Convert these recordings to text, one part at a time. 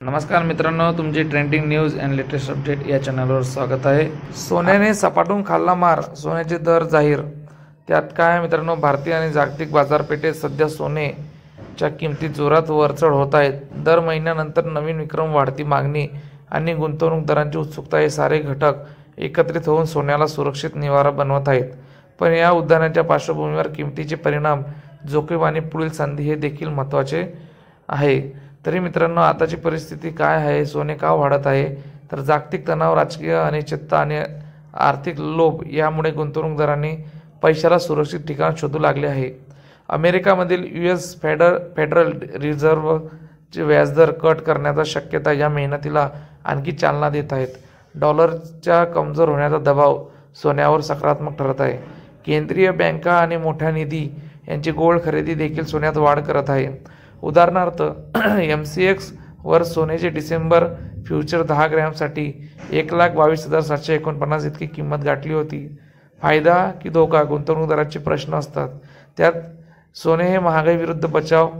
नमस्कार मित्रांनो, तुमचे trending news and latest update या चॅनलवर स्वागत आहे। सोन्याने सपाटून खाल्ला मार, सोन्याचे दर जाहीर। त्यात काय मित्रांनो, भारतीय आणि जागतिक बाजारपेठेत सध्या सोन्याच्या किमती जोरात वरचढ होत आहेत। दर महिन्यानंतर नवीन विक्रम, वाढती मागणी आणि गुंतवणूकदारांची उत्सुकता हे सारे घटक एकत्रित होऊन सोन्याला सुरक्षित निवारा बनवत आहेत। पण या उद्यानाच्या पार्श्वभूमीवर किमतीचे परिणाम, जोखीम आणि पुढील संधी हे देखील महत्त्वाचे आहे। तरी मित्रांनो, आताची परिस्थिती काय आहे, सोने का वाढत आहे, तर जागतिक तणाव, राजकीय अनिश्चितता आणि आर्थिक लोभ यामुळे गुंतवणूकदारांनी पैशाला सुरक्षित ठिकाण शोधू लागले आहे। अमेरिकामधील US फेडरल रिझर्व्हचे व्याजदर कट करण्याचा शक्यता या मेहनतीला आणखी चालना देत आहेत। डॉलरच्या कमजोर होण्याचा दबाव सोन्यावर सकारात्मक ठरत आहे। केंद्रीय बँका आणि मोठ्या निधी यांची गोल्ड खरेदी देखील सोन्यात वाढ करत आहे। उदाहरणार्थ, MCX वर सोन्याचे डिसेंबर फ्युचर 10 ग्रॅमसाठी 1,22,749 इतकी किंमत गाठली होती। फायदा की धोका, गुंतवणूकदारांचे प्रश्न असतात। त्यात सोने हे महागाई विरुद्ध बचाव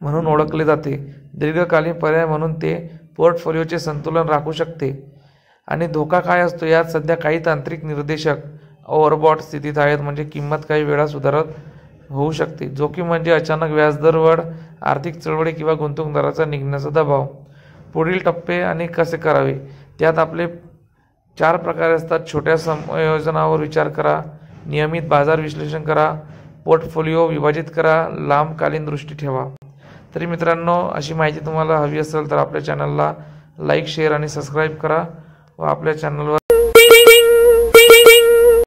म्हणून ओळखले जाते। दीर्घकालीन पर्याय म्हणून ते पोर्टफोलिओचे संतुलन राखू शकते। आणि धोका काय असतो, यात सध्या काही तांत्रिक निर्देशक ओव्हरबॉट स्थितीत आहेत, म्हणजे किंमत काही वेळा सुधारत होऊ शकते। जोखीम म्हणजे अचानक व्याजदर वाढ, आर्थिक चळवळी किंवा गुंतवणूकदाराचा निघण्याचा दबाव। पुढील टप्पे आणि कसे करावे, त्यात आपले 4 प्रकार असतात। छोट्या संयोजनावर विचार करा, नियमित बाजार विश्लेषण करा, पोर्टफोलिओ विभाजित करा, लांबकालीन दृष्टी ठेवा। तरी मित्रांनो, अशी माहिती तुम्हाला हवी असेल तर आपल्या चॅनलला लाईक, शेअर आणि सबस्क्राईब करा व आपल्या चॅनलवर